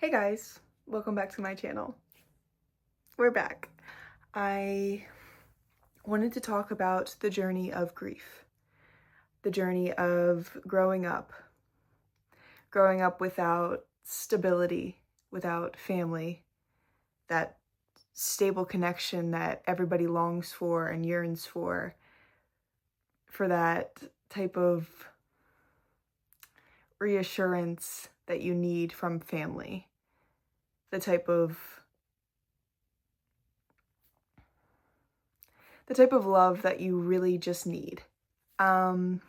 Hey guys, welcome back to my channel. We're back. I wanted to talk about the journey of grief, the journey of growing up without stability, without family, that stable connection that everybody longs for and yearns for that type of reassurance that you need from family, the type of love that you really just need. So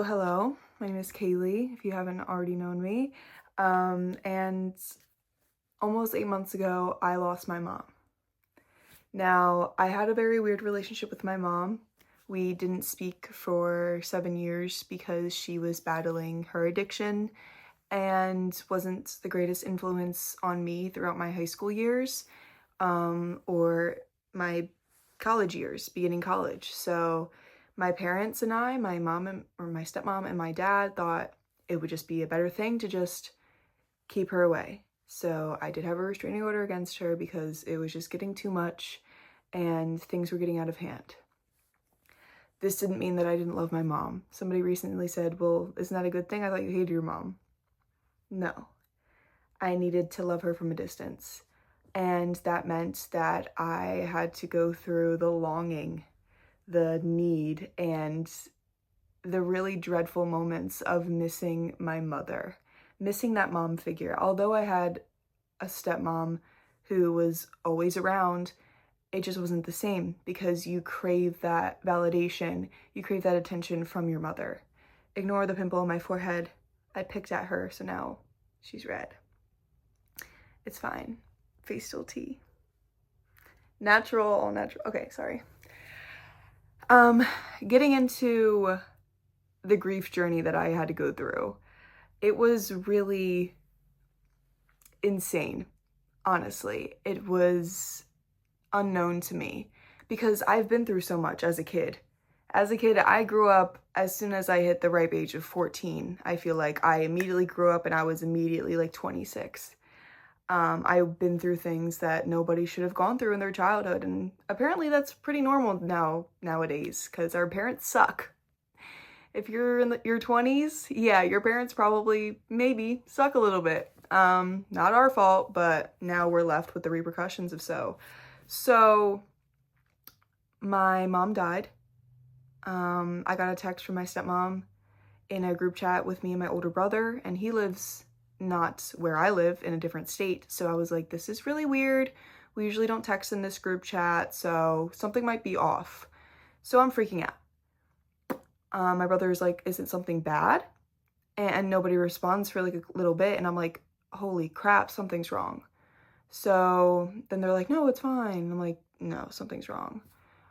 hello, my name is Kayleigh, if you haven't already known me. And almost 8 months ago, I lost my mom. Now, I had a very weird relationship with my mom. We didn't speak for 7 years because she was battling her addiction and wasn't the greatest influence on me throughout my high school years, or my college years, beginning college. So my parents and I, my mom or my stepmom and my dad thought it would just be a better thing to just keep her away. So I did have a restraining order against her because it was just getting too much and things were getting out of hand. This didn't mean that I didn't love my mom. Somebody recently said, well, isn't that a good thing? I thought you hated your mom. No, I needed to love her from a distance. And that meant that I had to go through the longing, the need, and the really dreadful moments of missing my mother, missing that mom figure. Although I had a stepmom who was always around, it just wasn't the same because you crave that validation, you crave that attention from your mother. Ignore the pimple on my forehead. I picked at her, so now she's red. It's fine. Face still tea. Natural, all natural. Okay, sorry. Getting into the grief journey that I had to go through, it was really insane, honestly. It was unknown to me because I've been through so much as a kid. As a kid, I grew up as soon as I hit the ripe age of 14. I feel like I immediately grew up and I was immediately like 26. I've been through things that nobody should have gone through in their childhood, and apparently that's pretty normal nowadays because our parents suck. If you're in your 20s, yeah, your parents probably maybe suck a little bit. Not our fault, but now we're left with the repercussions of so. So my mom died. I got a text from my stepmom in a group chat with me and my older brother, and he lives not where I live, in a different state. So I was like, this is really weird. We usually don't text in this group chat, so something might be off. So I'm freaking out. My brother's like, is it something bad? And nobody responds for like a little bit, and I'm like, holy crap, something's wrong. So then they're like, no, it's fine. I'm like, no, something's wrong.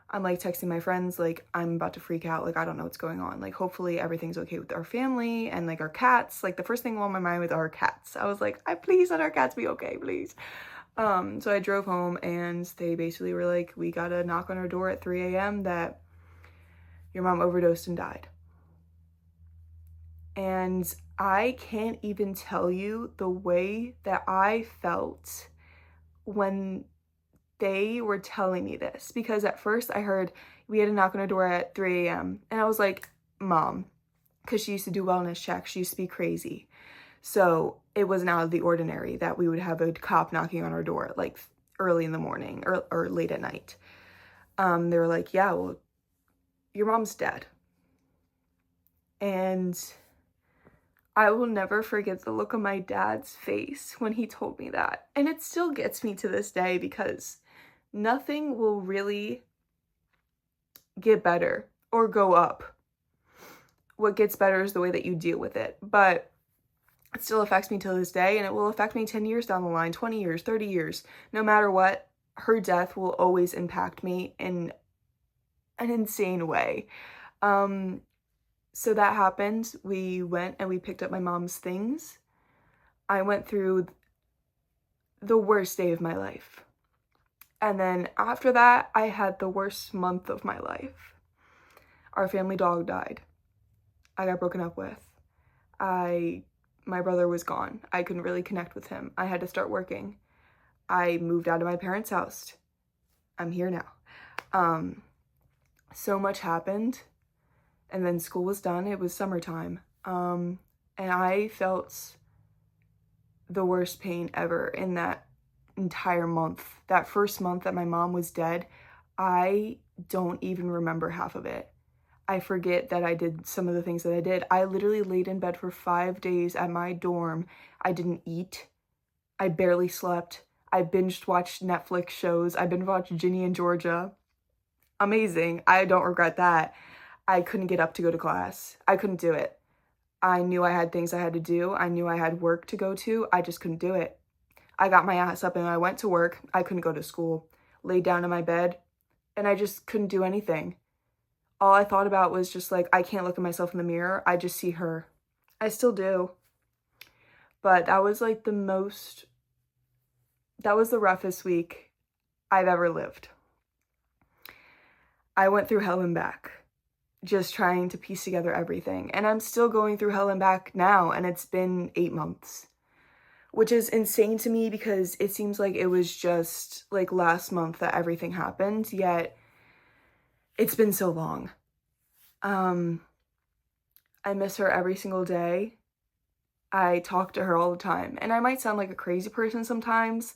I'm like texting my friends, like, I'm about to freak out, like, I don't know what's going on, like, hopefully everything's okay with our family and like our cats. Like, the first thing on my mind was our cats. I was like, please let our cats be okay, please. So I drove home and they basically were like, we got a knock on our door at 3 a.m. that your mom overdosed and died. And I can't even tell you the way that I felt when they were telling me this, because at first I heard we had a knock on our door at 3 a.m. and I was like, Mom, because she used to do wellness checks, she used to be crazy. So it wasn't out of the ordinary that we would have a cop knocking on our door like early in the morning or late at night. They were like, yeah, well, your mom's dead. And I will never forget the look on my dad's face when he told me that. And it still gets me to this day because nothing will really get better or go up. What gets better is the way that you deal with it. But it still affects me till this day, and it will affect me 10 years down the line, 20 years, 30 years. No matter what, her death will always impact me in an insane way. So that happened. We went and we picked up my mom's things. I went through the worst day of my life. And then after that, I had the worst month of my life. Our family dog died. I got broken up with. my brother was gone. I couldn't really connect with him. I had to start working. I moved out of my parents' house. I'm here now. So much happened, and then school was done. It was summertime. And I felt the worst pain ever in that entire month. That first month that my mom was dead, I don't even remember half of it. I forget that I did some of the things that I did. I literally laid in bed for 5 days at my dorm. I didn't eat. I barely slept. I binged watched Netflix shows. I binge watched Ginny and Georgia. Amazing. I don't regret that. I couldn't get up to go to class. I couldn't do it. I knew I had things I had to do. I knew I had work to go to. I just couldn't do it. I got my ass up and I went to work. I couldn't go to school. Laid down in my bed and I just couldn't do anything. All I thought about was just like, I can't look at myself in the mirror. I just see her. I still do. But that was like that was the roughest week I've ever lived. I went through hell and back, just trying to piece together everything. And I'm still going through hell and back now, and it's been 8 months, which is insane to me because it seems like it was just like last month that everything happened, yet it's been so long. I miss her every single day. I talk to her all the time, and I might sound like a crazy person sometimes,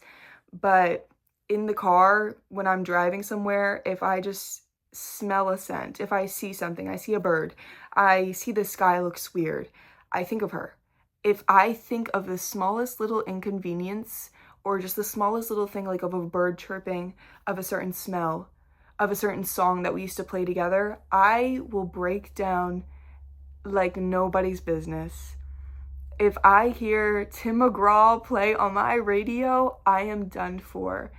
but in the car, when I'm driving somewhere, if I just smell a scent, if I see something, I see a bird, I see the sky looks weird, I think of her. If I think of the smallest little inconvenience or just the smallest little thing, like of a bird chirping, of a certain smell, of a certain song that we used to play together, I will break down like nobody's business. If I hear Tim McGraw play on my radio, I am done for.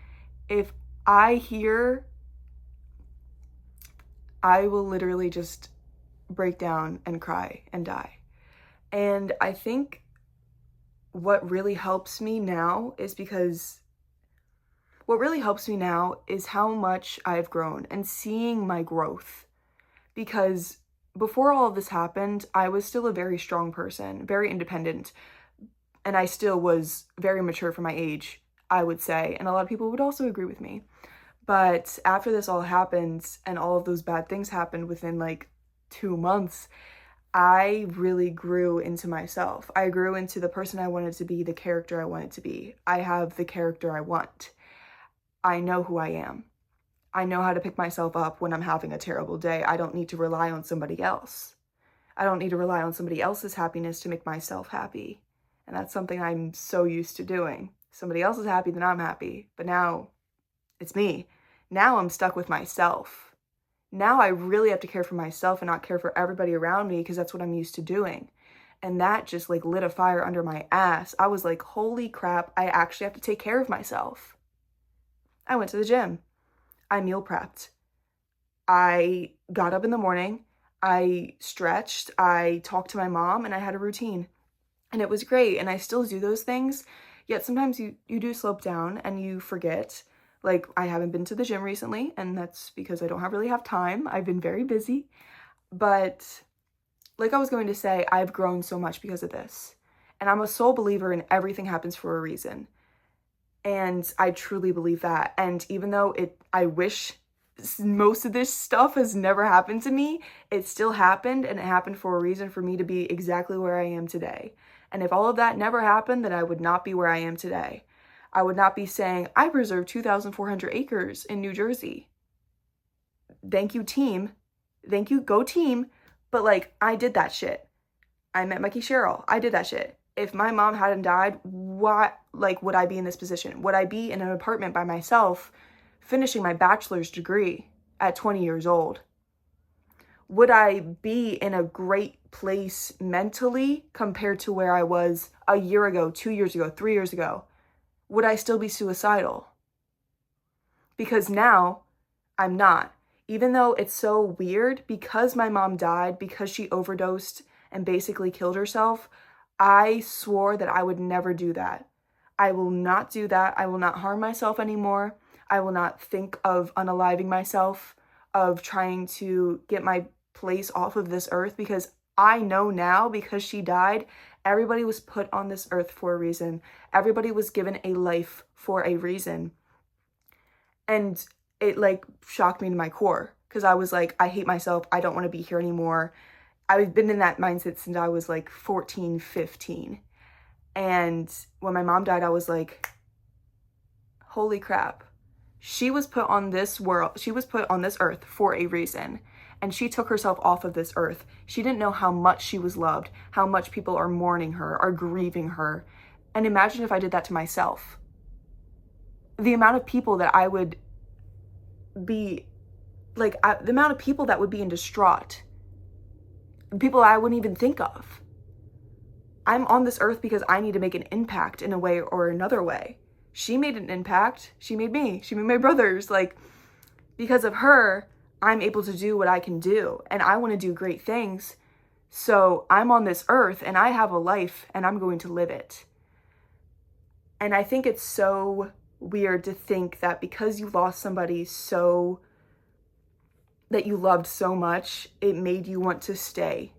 If I hear, I will literally just break down and cry and die. And I think what really helps me now is how much I've grown and seeing my growth. Because before all of this happened, I was still a very strong person, very independent, and I still was very mature for my age, I would say, and a lot of people would also agree with me. But after this all happened and all of those bad things happened within like 2 months, I really grew into myself. I grew into the person I wanted to be, the character I wanted to be. I have the character I want. I know who I am. I know how to pick myself up when I'm having a terrible day. I don't need to rely on somebody else. I don't need to rely on somebody else's happiness to make myself happy. And that's something I'm so used to doing. Somebody else is happy, then I'm happy. But now it's me. Now I'm stuck with myself. Now I really have to care for myself and not care for everybody around me because that's what I'm used to doing. And that just like lit a fire under my ass. I was like, holy crap, I actually have to take care of myself. I went to the gym. I meal prepped. I got up in the morning. I stretched. I talked to my mom and I had a routine. And it was great. And I still do those things. Yet sometimes you do slope down and you forget. Like, I haven't been to the gym recently, and that's because I don't really have time. I've been very busy. But like I was going to say, I've grown so much because of this. And I'm a sole believer in everything happens for a reason. And I truly believe that. And even though I wish most of this stuff has never happened to me, it still happened, and it happened for a reason for me to be exactly where I am today. And if all of that never happened, then I would not be where I am today. I would not be saying, I preserved 2,400 acres in New Jersey. Thank you, team. Thank you, go team. But like, I did that shit. I met Mikey Sherrill. I did that shit. If my mom hadn't died, what, like, would I be in this position? Would I be in an apartment by myself, finishing my bachelor's degree at 20 years old? Would I be in a great place mentally compared to where I was a year ago, 2 years ago, 3 years ago? Would I still be suicidal? Because now I'm not. Even though it's so weird, because my mom died, because she overdosed and basically killed herself, I swore that I would never do that. I will not do that. I will not harm myself anymore. I will not think of unaliving myself, of trying to get my place off of this earth, because I know now, because she died Everybody was put on this earth for a reason. Everybody was given a life for a reason. And it like shocked me to my core, because I was like, I hate myself. I don't want to be here anymore. I've been in that mindset since I was like 14, 15. And when my mom died, I was like, holy crap. She was put on this world. She was put on this earth for a reason. And she took herself off of this earth. She didn't know how much she was loved, how much people are mourning her, are grieving her. And imagine if I did that to myself. The amount of people that I would be, like, the amount of people that would be in distraught. People I wouldn't even think of. I'm on this earth because I need to make an impact in a way or another way. She made an impact. She made me. She made my brothers. Like, because of her, I'm able to do what I can do. And I want to do great things. So I'm on this earth and I have a life and I'm going to live it. And I think it's so weird to think that because you lost somebody that you loved so much, it made you want to stay.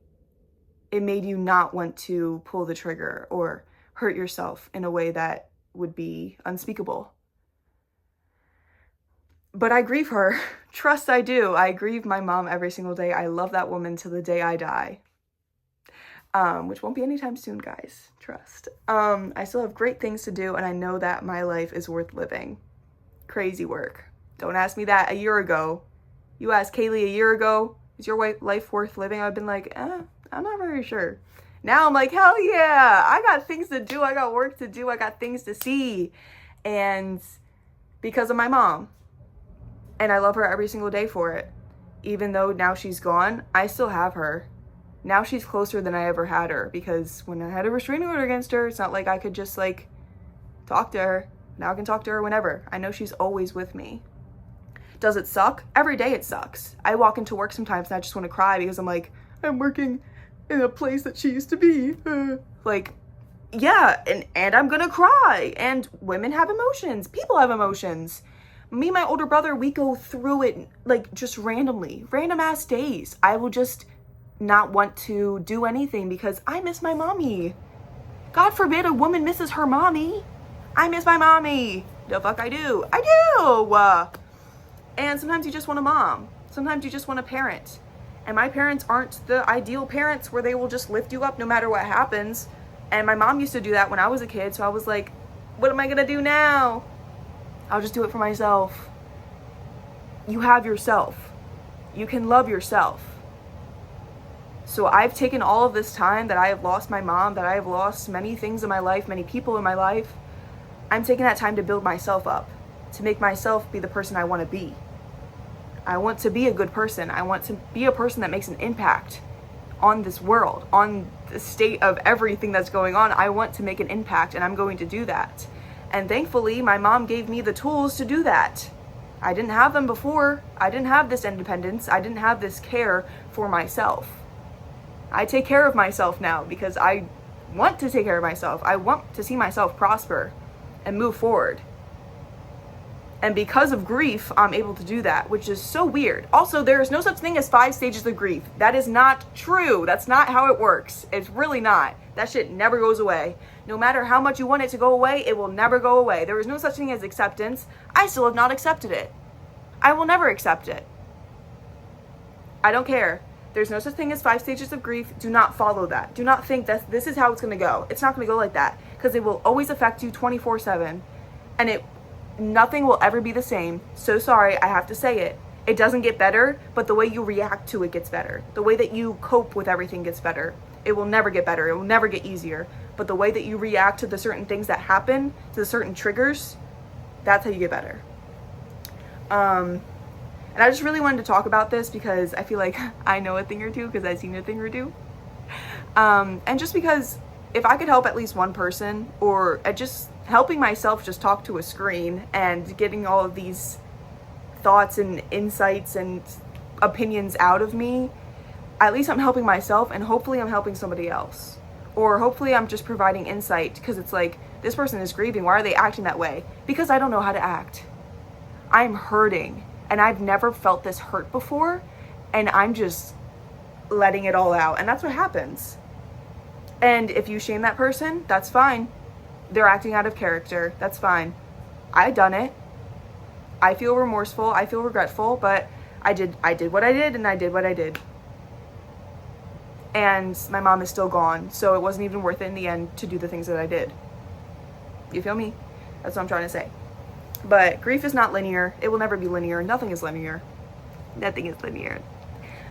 It made you not want to pull the trigger or hurt yourself in a way that would be unspeakable. But I grieve her. Trust I do. I grieve my mom every single day. I love that woman to the day I die. Which won't be anytime soon, guys. Trust. I still have great things to do, and I know that my life is worth living. Crazy work. Don't ask me that a year ago. You asked Kayleigh a year ago, is your life worth living? I've been like, I'm not very sure. Now I'm like, hell yeah, I got things to do. I got work to do. I got things to see. And because of my mom. And I love her every single day for it. Even though now she's gone, I still have her. Now she's closer than I ever had her, because when I had a restraining order against her, it's not like I could just like talk to her. Now I can talk to her whenever. I know she's always with me. Does it suck? Every day it sucks. I walk into work sometimes and I just want to cry because I'm like, I'm working in a place that she used to be. Like, yeah, and I'm gonna cry. And women have emotions. People have emotions. Me and my older brother, we go through it like just randomly. Random ass days. I will just not want to do anything because I miss my mommy. God forbid a woman misses her mommy. I miss my mommy. The fuck I do. I do. And sometimes you just want a mom. Sometimes you just want a parent. And my parents aren't the ideal parents where they will just lift you up no matter what happens. And my mom used to do that when I was a kid. So I was like, what am I gonna do now? I'll just do it for myself. You have yourself. You can love yourself. So I've taken all of this time that I have lost my mom, that I have lost many things in my life, many people in my life. I'm taking that time to build myself up, to make myself be the person I want to be. I want to be a good person. I want to be a person that makes an impact on this world, on the state of everything that's going on. I want to make an impact, and I'm going to do that. And thankfully, my mom gave me the tools to do that. I didn't have them before. I didn't have this independence. I didn't have this care for myself. I take care of myself now because I want to take care of myself. I want to see myself prosper and move forward. And because of grief, I'm able to do that, which is so weird. Also, there is no such thing as 5 stages of grief. That is not true. That's not how it works. It's really not. That shit never goes away. No matter how much you want it to go away, it will never go away. There is no such thing as acceptance. I still have not accepted it. I will never accept it. I don't care. There's no such thing as 5 stages of grief. Do not follow that. Do not think that this is how it's going to go. It's not going to go like that, because it will always affect you 24/7, and nothing will ever be the same. So sorry, I have to say it. It doesn't get better, but the way you react to it gets better. The way that you cope with everything gets better. It will never get better. It will never get easier. But the way that you react to the certain things that happen, to the certain triggers, that's how you get better. And I just really wanted to talk about this because I feel like I know a thing or two because I've seen a thing or two. And just because if I could help at least one person, or just helping myself just talk to a screen and getting all of these thoughts and insights and opinions out of me, at least I'm helping myself, and hopefully I'm helping somebody else. Or hopefully I'm just providing insight, because it's like, this person is grieving. Why are they acting that way? Because I don't know how to act. I'm hurting, and I've never felt this hurt before, and I'm just letting it all out. And that's what happens. And if you shame that person, that's fine. They're acting out of character. That's fine. I done it. I feel remorseful. I feel regretful, but I did what I did, and I did what I did. And my mom is still gone, so it wasn't even worth it in the end to do the things that I did. You feel me? That's what I'm trying to say. But grief is not linear. It will never be linear. Nothing is linear. Nothing is linear.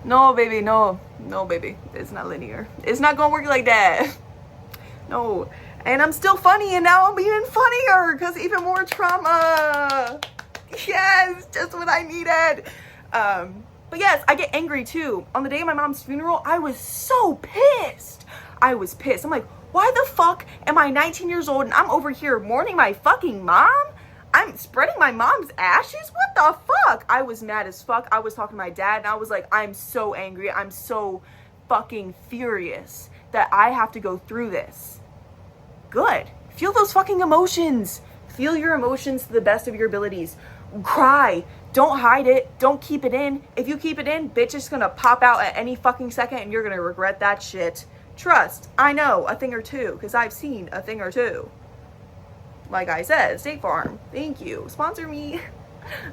No, baby, no. No, baby. It's not linear. It's not gonna work like that. No. And I'm still funny, and now I'm even funnier because even more trauma. Yes, just what I needed. But yes, I get angry too. On the day of my mom's funeral, I was so pissed. I was pissed. I'm like, why the fuck am I 19 years old and I'm over here mourning my fucking mom? I'm spreading my mom's ashes? What the fuck? I was mad as fuck. I was talking to my dad and I was like, I'm so angry. I'm so fucking furious that I have to go through this. Good. Feel those fucking emotions. Feel your emotions to the best of your abilities. Cry. Don't hide it. Don't keep it in. If you keep it in, bitch is gonna pop out at any fucking second and you're gonna regret that shit. Trust. I know a thing or two because I've seen a thing or two. Like I said, State Farm. Thank you. Sponsor me.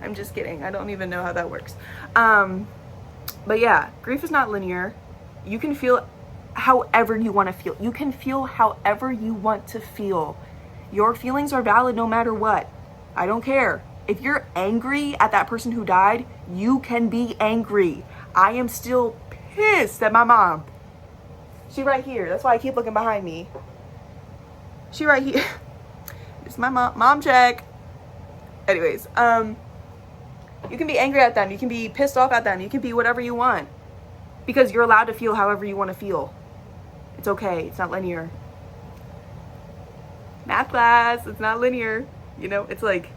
I'm just kidding. I don't even know how that works. But yeah, grief is not linear. You can feel however you want to feel. You can feel however you want to feel. Your feelings are valid no matter what. I don't care. If you're angry at that person who died, you can be angry. I am still pissed at my mom. She right here. That's why I keep looking behind me. She right here. It's my mom check. Anyways, you can be angry at them. You can be pissed off at them. You can be whatever you want. Because you're allowed to feel however you want to feel. It's okay. It's not linear. Math class. It's not linear. You know, it's like,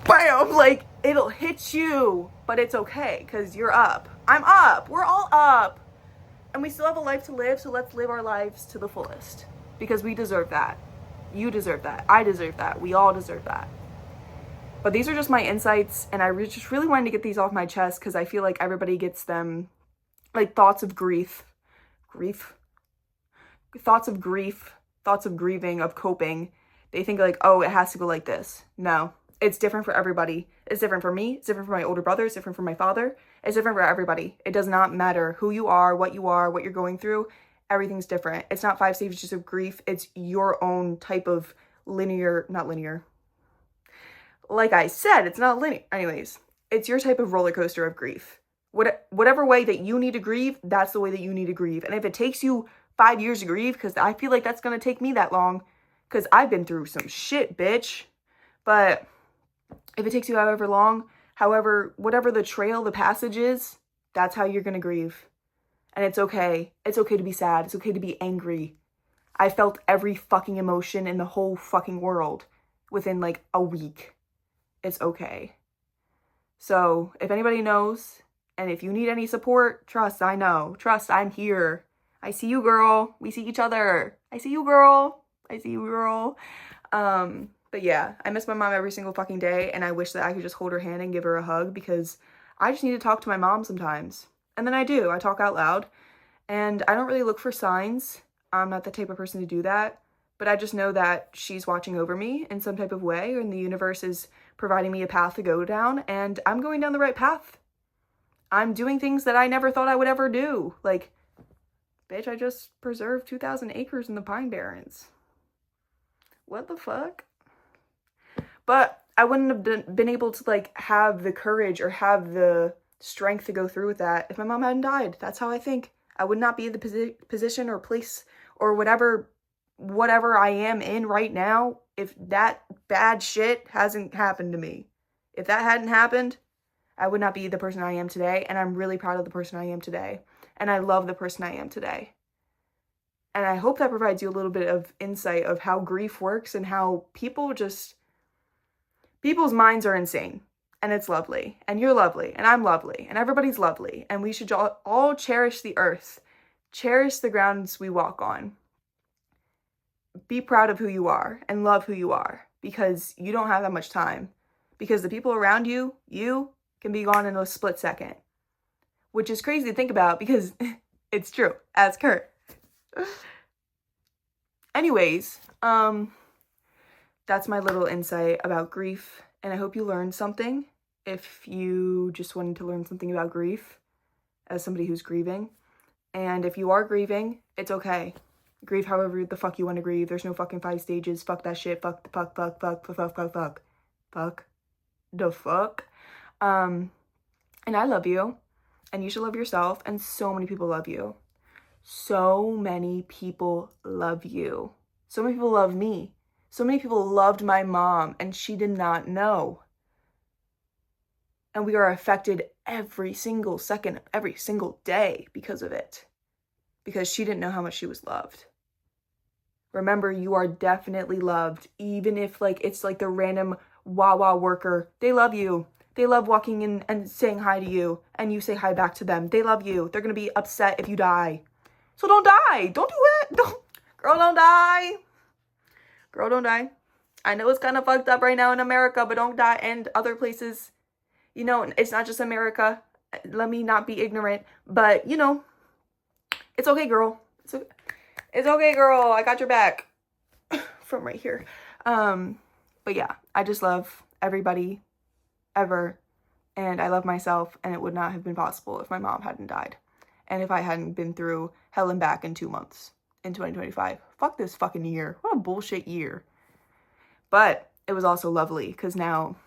bam, like it'll hit you, but it's okay because you're up. I'm up. We're all up. And we still have a life to live, so let's live our lives to the fullest because we deserve that. You deserve that. I deserve that. We all deserve that. But these are just my insights, and I just really wanted to get these off my chest because I feel like everybody gets them, like thoughts of grief, thoughts of grieving, of coping. They think like, oh, it has to go like this. No, it's different for everybody. It's different for me. It's different for my older brother. It's different for my father. It's different for everybody. It does not matter who you are, what you're going through. Everything's different. It's not 5 stages of grief. It's your own type of not linear. Like I said, it's not linear. Anyways, it's your type of roller coaster of grief. Whatever way that you need to grieve, that's the way that you need to grieve. And if it takes you 5 years to grieve, because I feel like that's going to take me that long, because I've been through some shit, bitch. But if it takes you however long, whatever the trail, the passage is, that's how you're going to grieve. And it's okay. It's okay to be sad. It's okay to be angry. I felt every fucking emotion in the whole fucking world within like a week. It's okay. So if anybody knows, and if you need any support, trust, I know. Trust, I'm here. I see you, girl. We see each other. I see you, girl. I see you, girl. But yeah, I miss my mom every single fucking day, and I wish that I could just hold her hand and give her a hug because I just need to talk to my mom sometimes. And then I do. I talk out loud, and I don't really look for signs. I'm not the type of person to do that, but I just know that she's watching over me in some type of way, and the universe is providing me a path to go down, and I'm going down the right path. I'm doing things that I never thought I would ever do. Like, bitch, I just preserved 2,000 acres in the Pine Barrens. What the fuck? But I wouldn't have been able to, like, have the courage or have the strength to go through with that if my mom hadn't died. That's how I think. I would not be in the position or place or whatever I am in right now if that bad shit hasn't happened to me. If that hadn't happened, I would not be the person I am today, and I'm really proud of the person I am today, and I love the person I am today. And I hope that provides you a little bit of insight of how grief works and how people's minds are insane. And it's lovely, and you're lovely, and I'm lovely, and everybody's lovely, and we should all cherish the earth, cherish the grounds we walk on. Be proud of who you are and love who you are, because you don't have that much time, because the people around you can be gone in a split second, which is crazy to think about because it's true. Ask her. Anyways, that's my little insight about grief, and I hope you learned something if you just wanted to learn something about grief as somebody who's grieving. And if you are grieving, it's okay. Grieve however the fuck you want to grieve. There's no fucking 5 stages. Fuck that shit. Fuck the fuck. Fuck the fuck. And I love you, and you should love yourself, and so many people love you. So many people love you. So many people love me. So many people loved my mom, and she did not know. And we are affected every single second, every single day because of it. Because she didn't know how much she was loved. Remember, you are definitely loved. Even if it's like the random Wawa worker. They love you. They love walking in and saying hi to you. And you say hi back to them. They love you. They're going to be upset if you die. So don't die. Don't do it. Girl, don't die. Girl, don't die. I know it's kind of fucked up right now in America, but don't die. And other places, it's not just America. Let me not be ignorant. But, it's okay, girl. It's okay, girl. I got your back. From right here. But yeah, I just love everybody ever. And I love myself. And it would not have been possible if my mom hadn't died. And if I hadn't been through hell and back in 2 months in 2025. Fuck this fucking year. What a bullshit year. But it was also lovely because now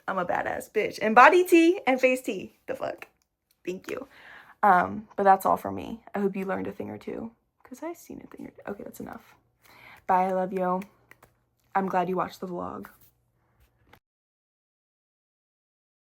I'm a badass bitch. And body tea and face tea. The fuck. Thank you. But that's all for me. I hope you learned a thing or two. Because I've seen a thing or two. Okay, that's enough. Bye, I love you. I'm glad you watched the vlog.